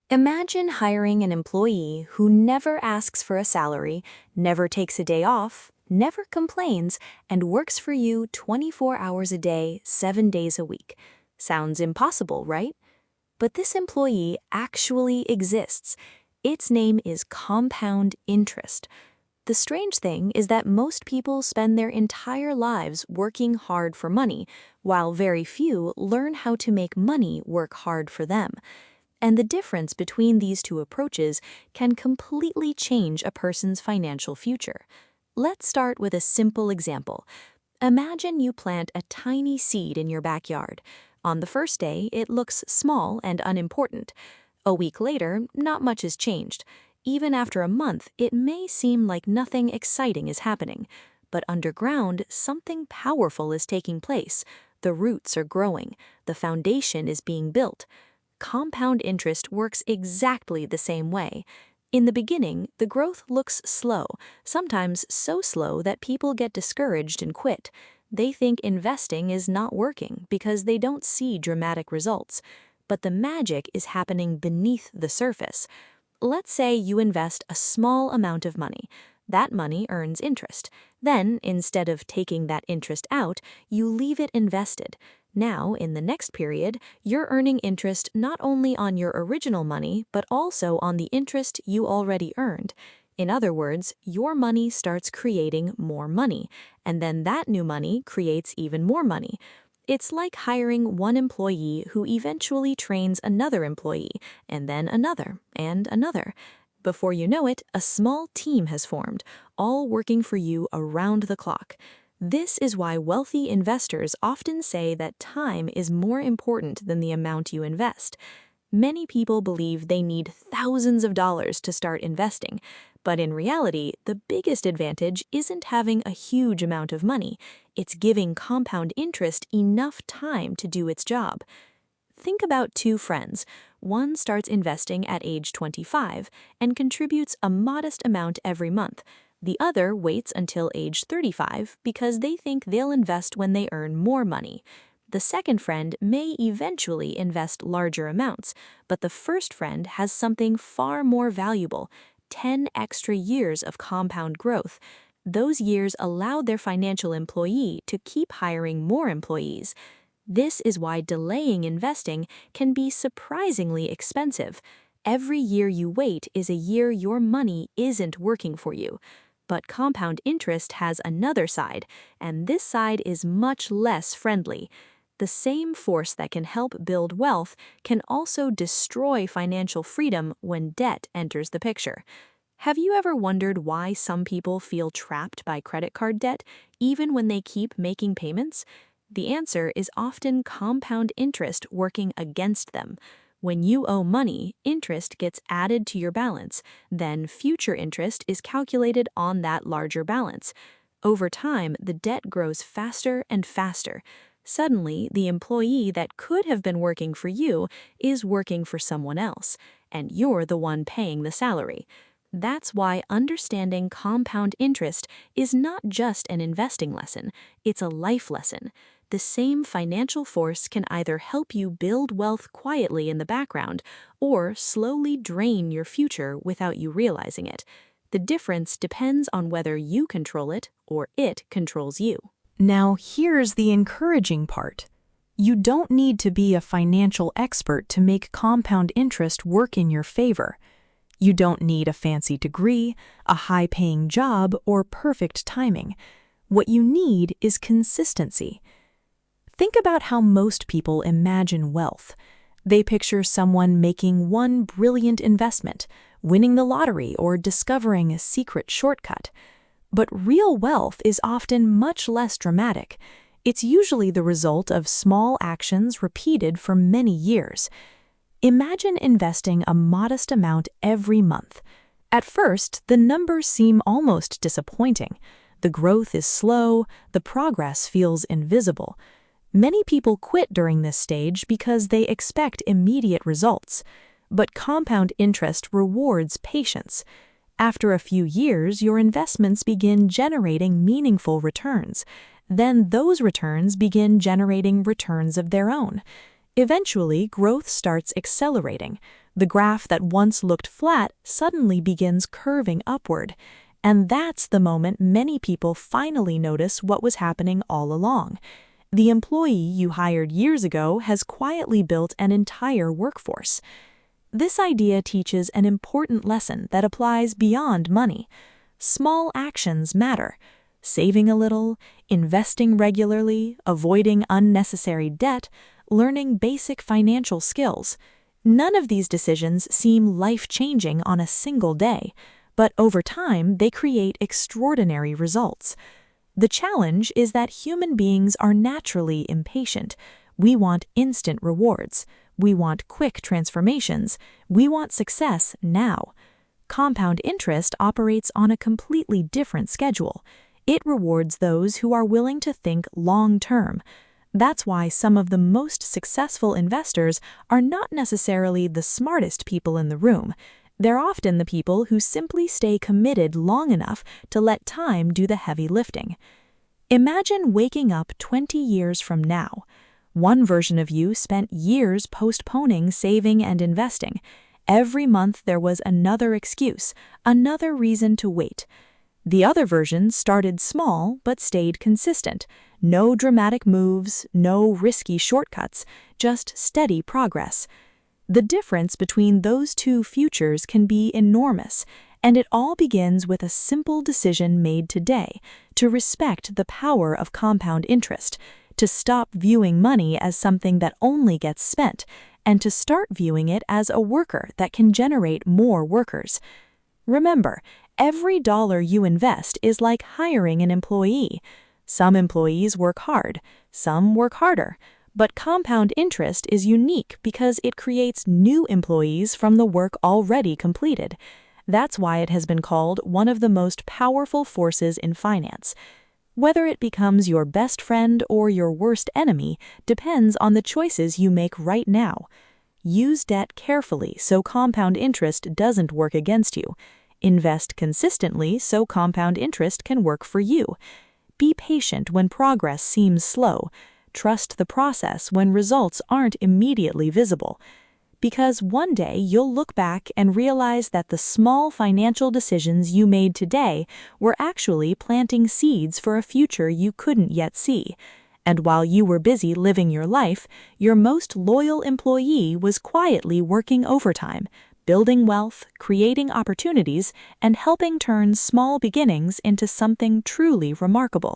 Imagine hiring an employee who never asks for a salary, never takes a day off, never complains, and works for you 24 hours a day, 7 days a week. Sounds impossible, right? But this employee actually exists. Its name is compound interest. The strange thing is that most people spend their entire lives working hard for money, while very few learn how to make money work hard for them. And the difference between these two approaches can completely change a person's financial future. Let's start with a simple example. Imagine you plant a tiny seed in your backyard. On the first day, it looks small and unimportant. A week later, not much has changed. Even after a month, it may seem like nothing exciting is happening. But underground, something powerful is taking place. The roots are growing. The foundation is being built. Compound interest works exactly the same way. In the beginning, the growth looks slow, sometimes so slow that people get discouraged and quit. They think investing is not working because they don't see dramatic results. But the magic is happening beneath the surface. Let's say you invest a small amount of money. That money earns interest. Then, instead of taking that interest out, you leave it invested. Now, in the next period, you're earning interest not only on your original money, but also on the interest you already earned. In other words, your money starts creating more money, and then that new money creates even more money. It's like hiring one employee who eventually trains another employee, and then another, and another. Before you know it, a small team has formed, all working for you around the clock. This is why wealthy investors often say that time is more important than the amount you invest. Many people believe they need thousands of dollars to start investing, but in reality, the biggest advantage isn't having a huge amount of money. It's giving compound interest enough time to do its job. Think about two friends. One starts investing at age 25 and contributes a modest amount every month. The other waits until age 35 because they think they'll invest when they earn more money. The second friend may eventually invest larger amounts, but the first friend has something far more valuable: 10 extra years of compound growth. Those years allowed their financial employee to keep hiring more employees. This is why delaying investing can be surprisingly expensive. Every year you wait is a year your money isn't working for you. But compound interest has another side, and this side is much less friendly. The same force that can help build wealth can also destroy financial freedom when debt enters the picture. Have you ever wondered why some people feel trapped by credit card debt, even when they keep making payments? The answer is often compound interest working against them. When you owe money, interest gets added to your balance. Then future interest is calculated on that larger balance. Over time, the debt grows faster and faster. Suddenly, the employee that could have been working for you is working for someone else, and you're the one paying the salary. That's why understanding compound interest is not just an investing lesson, it's a life lesson. The same financial force can either help you build wealth quietly in the background or slowly drain your future without you realizing it. The difference depends on whether you control it or it controls you. Now, here's the encouraging part. You don't need to be a financial expert to make compound interest work in your favor. You don't need a fancy degree, a high-paying job, or perfect timing. What you need is consistency. Think about how most people imagine wealth. They picture someone making one brilliant investment, winning the lottery, or discovering a secret shortcut. But real wealth is often much less dramatic. It's usually the result of small actions repeated for many years. Imagine investing a modest amount every month. At first, the numbers seem almost disappointing. The growth is slow, the progress feels invisible. Many people quit during this stage because they expect immediate results. But compound interest rewards patience. After a few years, your investments begin generating meaningful returns. Then those returns begin generating returns of their own. Eventually, growth starts accelerating. The graph that once looked flat suddenly begins curving upward. And that's the moment many people finally notice what was happening all along. The employee you hired years ago has quietly built an entire workforce. This idea teaches an important lesson that applies beyond money. Small actions matter. Saving a little, investing regularly, avoiding unnecessary debt, learning basic financial skills. None of these decisions seem life-changing on a single day, but over time they create extraordinary results. The challenge is that human beings are naturally impatient. We want instant rewards. We want quick transformations. We want success now. Compound interest operates on a completely different schedule. It rewards those who are willing to think long-term. That's why some of the most successful investors are not necessarily the smartest people in the room. They're often the people who simply stay committed long enough to let time do the heavy lifting. Imagine waking up 20 years from now. One version of you spent years postponing saving and investing. Every month there was another excuse, another reason to wait. The other version started small but stayed consistent. No dramatic moves, no risky shortcuts, just steady progress. The difference between those two futures can be enormous, and it all begins with a simple decision made today to respect the power of compound interest, to stop viewing money as something that only gets spent, and to start viewing it as a worker that can generate more workers. Remember, every dollar you invest is like hiring an employee. Some employees work hard, some work harder. But compound interest is unique because it creates new employees from the work already completed. That's why it has been called one of the most powerful forces in finance. Whether it becomes your best friend or your worst enemy depends on the choices you make right now. Use debt carefully so compound interest doesn't work against you. Invest consistently so compound interest can work for you. Be patient when progress seems slow. Trust the process when results aren't immediately visible. Because one day you'll look back and realize that the small financial decisions you made today were actually planting seeds for a future you couldn't yet see. And while you were busy living your life, your most loyal employee was quietly working overtime, building wealth, creating opportunities, and helping turn small beginnings into something truly remarkable.